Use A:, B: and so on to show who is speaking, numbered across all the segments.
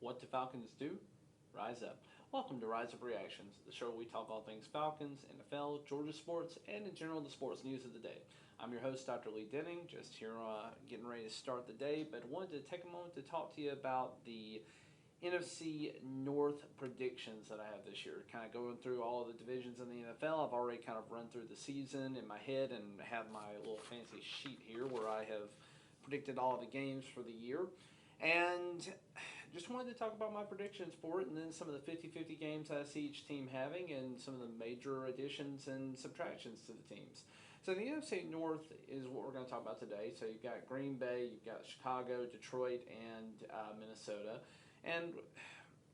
A: What do Falcons do? Rise up. Welcome to Rise Up Reactions, the show where we talk all things Falcons, NFL, Georgia sports, and in general the sports news of the day. I'm your host, Dr. Lee Denning, just here getting ready to start the day, but wanted to take a moment to talk to you about the NFC North predictions that I have this year. Kind of going through all of the divisions in the NFL. I've already kind of run through the season in my head and have my little fancy sheet here where I have predicted all of the games for the year. And just wanted to talk about my predictions for it and then some of the 50-50 games I see each team having and some of the major additions and subtractions to the teams. So the NFC North is what we're going to talk about today. So you've got Green Bay, you've got Chicago, Detroit, and Minnesota. And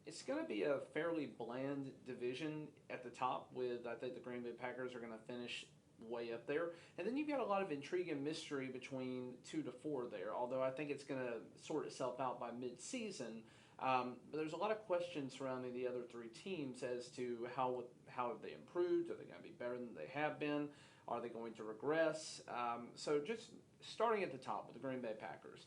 A: it's going to be a fairly bland division at the top with, I think the Green Bay Packers are going to finish way up there. And then you've got a lot of intrigue and mystery between 2 to 4 there, although I think it's going to sort itself out by mid-season. But there's a lot of questions surrounding the other three teams as to how have they improved? Are they going to be better than they have been? Are they going to regress? So just starting at the top with the Green Bay Packers.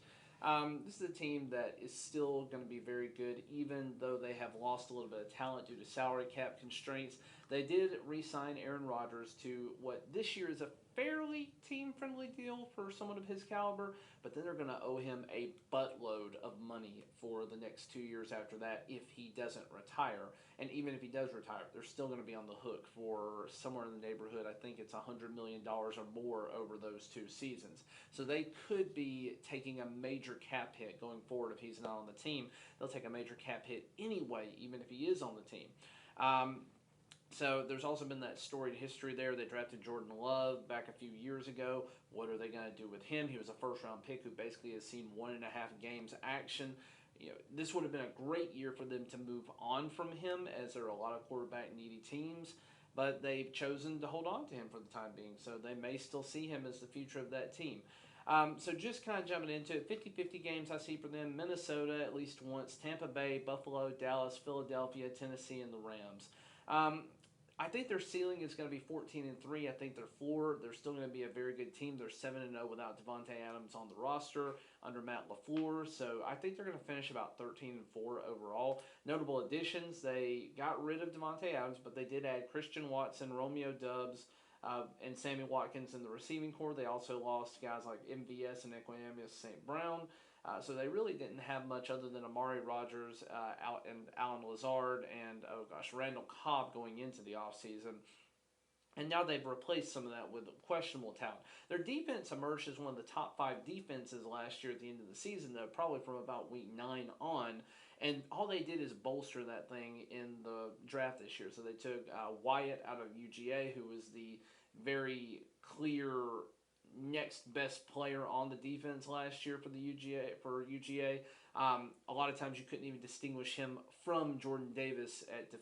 A: This is a team that is still going to be very good, even though they have lost a little bit of talent due to salary cap constraints. They did re-sign Aaron Rodgers to what this year is a fairly team-friendly deal for someone of his caliber, but then they're going to owe him a buttload of money for the next 2 years after that if he doesn't retire. And even if he does retire, they're still going to be on the hook for somewhere in the neighborhood. I think it's $100 million or more over those 2 seasons. So they could be taking a major cap hit going forward if he's not on the team. They'll take a major cap hit anyway, even if he is on the team. So there's also been that storied history there. They drafted Jordan Love back a few years ago. What are they going to do with him? He was a first-round pick who basically has seen 1.5 games action. This would have been a great year for them to move on from him, as there are a lot of quarterback-needy teams. But they've chosen to hold on to him for the time being, so they may still see him as the future of that team. So just kind of jumping into it, 50-50 games I see for them. Minnesota at least once, Tampa Bay, Buffalo, Dallas, Philadelphia, Tennessee, and the Rams. I think their ceiling is going to be 14-3. I think their floor, they're still going to be a very good team. They're 7-0 without Devontae Adams on the roster under Matt LaFleur. So I think they're going to finish about 13-4 overall. Notable additions, they got rid of Devontae Adams, but they did add Christian Watson, Romeo Doubs, and Sammy Watkins in the receiving corps. They also lost guys like MVS and Equanimeous St. Brown. So they really didn't have much other than Amari Rodgers and Alan Lazard and, Randall Cobb going into the offseason. And now they've replaced some of that with questionable talent. Their defense emerged as one of the top 5 defenses last year at the end of the season, though, probably from about week 9 on. And all they did is bolster that thing in the draft this year. So they took Wyatt out of UGA, who was the very clear next best player on the defense last year for the UGA. A lot of times you couldn't even distinguish him from Jordan Davis at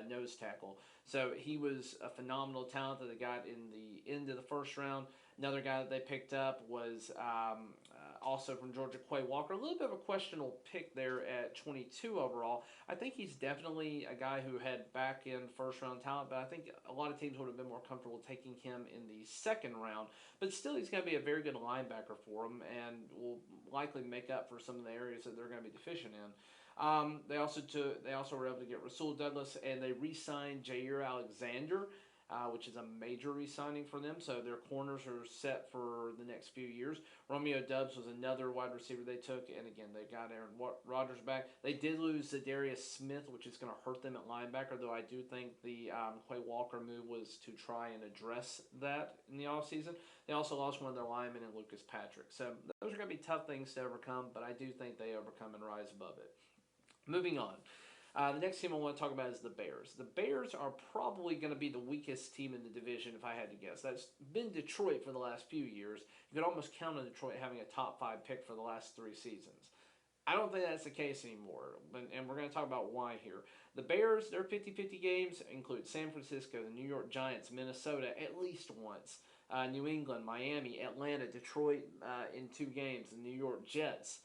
A: nose tackle. So he was a phenomenal talent that they got in the end of the first round. Another guy that they picked up was also from Georgia, Quay Walker. A little bit of a questionable pick there at 22 overall. I think he's definitely a guy who had back-end first-round talent, but I think a lot of teams would have been more comfortable taking him in the second round. But still, he's going to be a very good linebacker for them and will likely make up for some of the areas that they're going to be deficient in. They also were able to get Rasul Douglas, and they re-signed Jair Alexander, which is a major re-signing for them. So their corners are set for the next few years. Romeo Doubs was another wide receiver they took, and again, they got Aaron Rodgers back. They did lose Zadarius Smith, which is going to hurt them at linebacker, though I do think the Quay Walker move was to try and address that in the offseason. They also lost one of their linemen in Lucas Patrick. So those are going to be tough things to overcome, but I do think they overcome and rise above it. Moving on. The next team I want to talk about is the Bears. The Bears are probably going to be the weakest team in the division, if I had to guess. That's been Detroit for the last few years. You could almost count on Detroit having a top 5 pick for the last 3 seasons. I don't think that's the case anymore, and we're going to talk about why here. The Bears, their 50-50 games include San Francisco, the New York Giants, Minnesota at least once, New England, Miami, Atlanta, Detroit in 2 games, the New York Jets.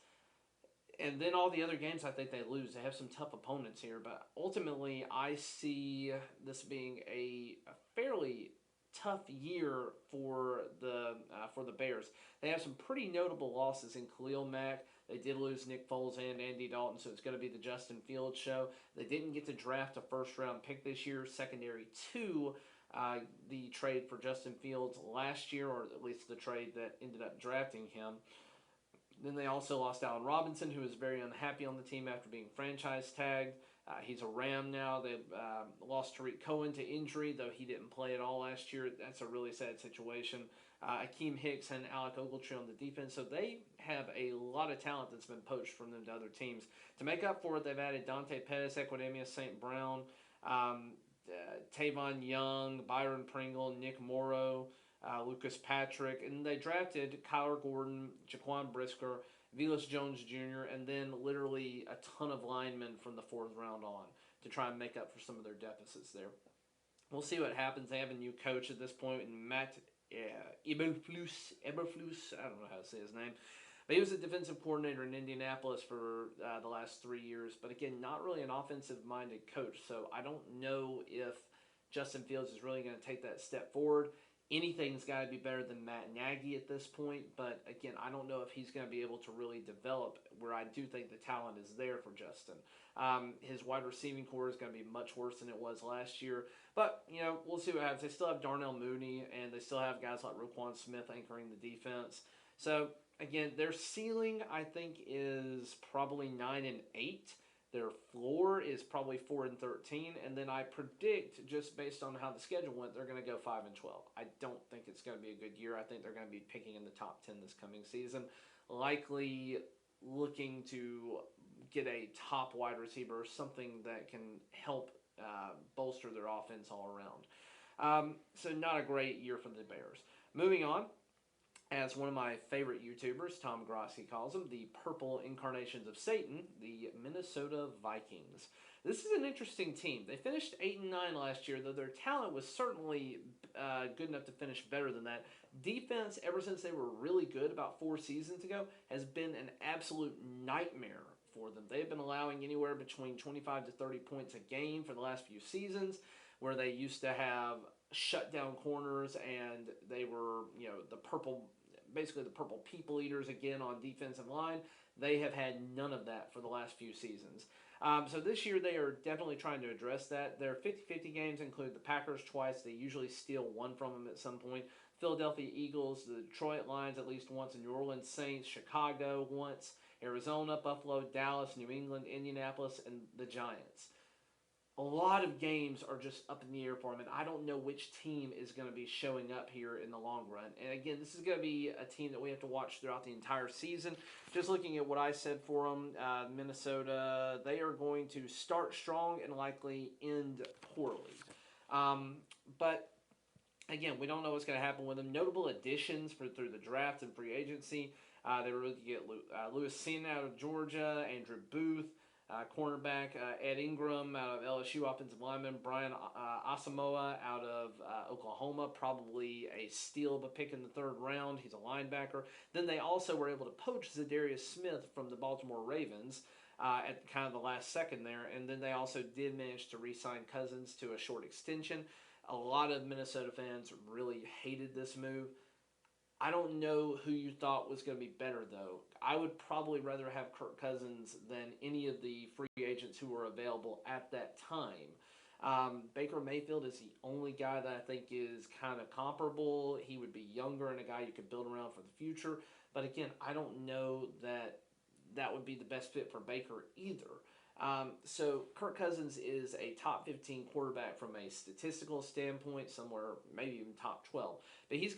A: And then all the other games I think they lose. They have some tough opponents here, but ultimately I see this being a fairly tough year for the Bears. They have some pretty notable losses in Khalil Mack, They did lose Nick Foles and Andy Dalton, so it's going to be the Justin Fields show. They didn't get to draft a first-round pick this year, secondary to the trade for Justin Fields last year, or at least the trade that ended up drafting him. Then they also lost Allen Robinson, who was very unhappy on the team after being franchise tagged. He's a Ram now. They lost Tariq Cohen to injury, though he didn't play at all last year. That's a really sad situation. Akeem Hicks and Alec Ogletree on the defense. So they have a lot of talent that's been poached from them to other teams. To make up for it, they've added Dante Pettis, Equinemius St. Brown, Tavon Young, Byron Pringle, Nick Morrow, Lucas Patrick, and they drafted Kyler Gordon, Jaquan Brisker, Velus Jones Jr., and then literally a ton of linemen from the fourth round on to try and make up for some of their deficits there. We'll see what happens. They have a new coach at this point, and Matt Eberflus, I don't know how to say his name, but he was a defensive coordinator in Indianapolis for the last 3 years. But again, not really an offensive-minded coach, so I don't know if Justin Fields is really going to take that step forward. Anything's got to be better than Matt Nagy at this point, but again, I don't know if he's going to be able to really develop where I do think the talent is there for Justin. His wide receiving core is going to be much worse than it was last year, but we'll see what happens. They still have Darnell Mooney, and they still have guys like Roquan Smith anchoring the defense. So again, their ceiling I think is probably 9-8. Their floor is probably 4-13, and then I predict, just based on how the schedule went, they're going to go 5-12. I don't think it's going to be a good year. I think they're going to be picking in the top 10 this coming season, likely looking to get a top wide receiver or something that can help bolster their offense all around. So not a great year for the Bears. Moving on. As one of my favorite YouTubers, Tom Grosky, calls them, the purple incarnations of Satan, the Minnesota Vikings. This is an interesting team. They finished 8-9 last year, though their talent was certainly good enough to finish better than that. Defense, ever since they were really good about 4 seasons ago, has been an absolute nightmare for them. They've been allowing anywhere between 25 to 30 points a game for the last few seasons, where they used to have shutdown corners, and they were, basically the purple people eaters again on defensive line. They have had none of that for the last few seasons. So this year they are definitely trying to address that. Their 50-50 games include the Packers twice. They usually steal one from them at some point. Philadelphia Eagles, the Detroit Lions at least once, and New Orleans Saints, Chicago once, Arizona, Buffalo, Dallas, New England, Indianapolis, and the Giants. A lot of games are just up in the air for them, and I don't know which team is going to be showing up here in the long run. And again, this is going to be a team that we have to watch throughout the entire season. Just looking at what I said for them, Minnesota, they are going to start strong and likely end poorly. But again, we don't know what's going to happen with them. Notable additions through the draft and free agency. They were able to get Lewis Cine out of Georgia, Andrew Booth, cornerback Ed Ingram out of LSU, offensive lineman Brian Asamoah out of Oklahoma, probably a steal of a pick in the 3rd round. He's a linebacker. Then they also were able to poach Zadarius Smith from the Baltimore Ravens at kind of the last second there, and then they also did manage to re-sign Cousins to a short extension. A lot of Minnesota fans really hated this move. I don't know who you thought was going to be better, though. I would probably rather have Kirk Cousins than any of the free agents who were available at that time. Baker Mayfield is the only guy that I think is kind of comparable. He would be younger and a guy you could build around for the future. But again, I don't know that that would be the best fit for Baker either. So Kirk Cousins is a top 15 quarterback from a statistical standpoint, somewhere maybe even top 12. But he's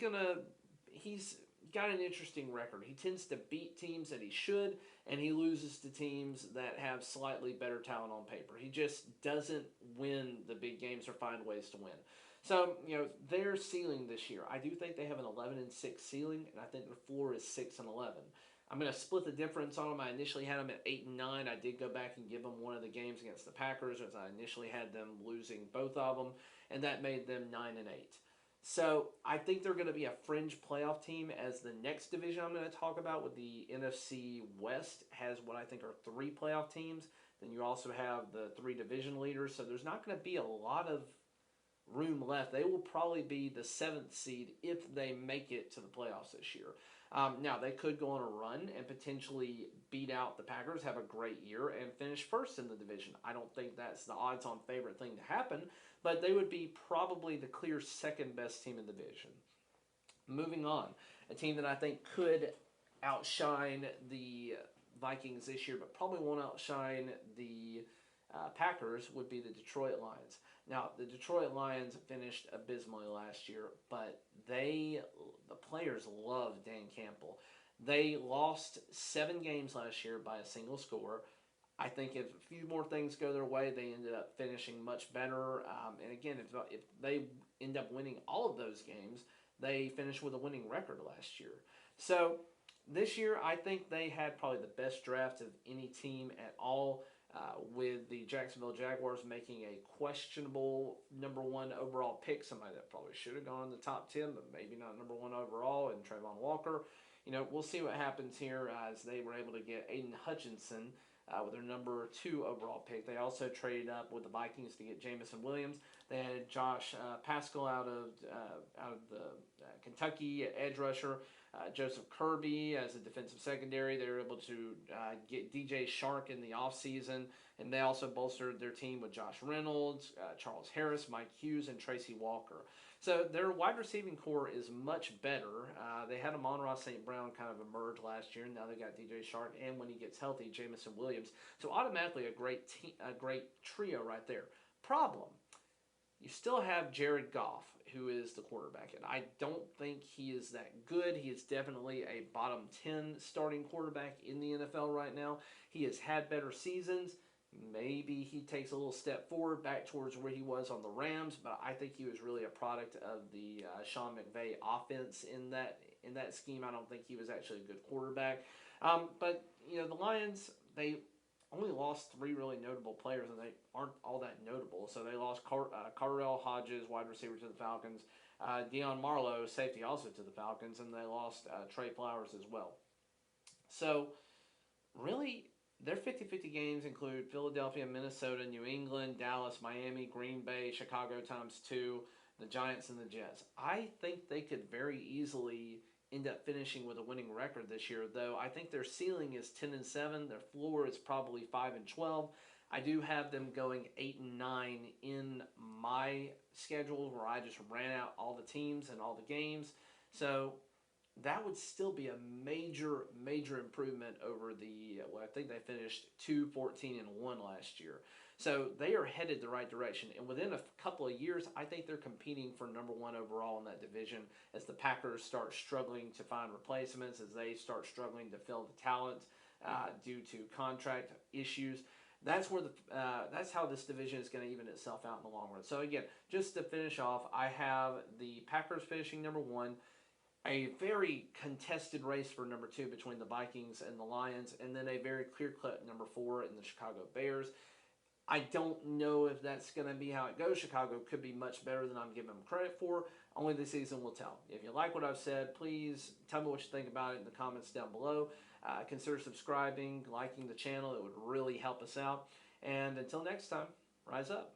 A: got an interesting record. He tends to beat teams that he should, and he loses to teams that have slightly better talent on paper. He just doesn't win the big games or find ways to win. So, their ceiling this year, I do think they have an 11-6 ceiling, and I think their floor is 6-11. I'm going to split the difference on them. I initially had them at 8-9. I did go back and give them one of the games against the Packers, as I initially had them losing both of them, and that made them 9-8. So I think they're going to be a fringe playoff team, as the next division I'm going to talk about with the NFC West has what I think are 3 playoff teams. Then you also have the 3 division leaders, so there's not going to be a lot of room left. They will probably be the 7th seed if they make it to the playoffs this year. Now, they could go on a run and potentially beat out the Packers, have a great year, and finish first in the division. I don't think that's the odds-on favorite thing to happen, but they would be probably the clear second best team in the division. Moving on, a team that I think could outshine the Vikings this year, but probably won't outshine the Packers, would be the Detroit Lions. Now, the Detroit Lions finished abysmally last year, but the players love Dan Campbell. They lost 7 games last year by a single score. I think if a few more things go their way, they ended up finishing much better. And again, if they end up winning all of those games, they finished with a winning record last year. So this year, I think they had probably the best draft of any team at all, with the Jacksonville Jaguars making a questionable number 1 overall pick, somebody that probably should have gone in the top 10, but maybe not number 1 overall, and Trayvon Walker. We'll see what happens here as they were able to get Aiden Hutchinson with their number 2 overall pick. They also traded up with the Vikings to get Jamison Williams. They had Josh Pascal out of the Kentucky edge rusher. Joseph Kirby as a defensive secondary. They were able to get DJ Shark in the offseason, and they also bolstered their team with Josh Reynolds, Charles Harris, Mike Hughes, and Tracy Walker. So their wide receiving core is much better. They had Amon-Ra St. Brown kind of emerge last year, and now they got DJ Shark, and when he gets healthy, Jamison Williams. So automatically a great trio right there. Problem: you still have Jared Goff, who is the quarterback, and I don't think he is that good. He is definitely a bottom 10 starting quarterback in the NFL right now. He has had better seasons. Maybe he takes a little step forward back towards where he was on the Rams, but I think he was really a product of the Sean McVay offense in that scheme. I don't think he was actually a good quarterback. But the Lions, they only lost 3 really notable players, and they aren't all that notable. So they lost Carrell Hodges, wide receiver, to the Falcons, Dion Marlowe, safety, also to the Falcons, and they lost Trey Flowers as well. So really, their 50-50 games include Philadelphia, Minnesota, New England, Dallas, Miami, Green Bay, Chicago ×2, the Giants, and the Jets. I think they could very easily end up finishing with a winning record this year, though I think their ceiling is 10-7. Their floor is probably 5-12. I do have them going 8-9 in my schedule, where I just ran out all the teams and all the games. So that would still be a major improvement over I think they finished 2-14-1 last year. So they are headed the right direction, and within a couple of years, I think they're competing for number 1 overall in that division as the Packers start struggling to find replacements, as they start struggling to fill the talent due to contract issues. That's how this division is going to even itself out in the long run. So again, just to finish off, I have the Packers finishing number 1. A very contested race for number 2 between the Vikings and the Lions, and then a very clear-cut number 4 in the Chicago Bears. I don't know if that's going to be how it goes. Chicago could be much better than I'm giving them credit for. Only the season will tell. If you like what I've said, please tell me what you think about it in the comments down below. Consider subscribing, liking the channel. It would really help us out. And until next time, rise up.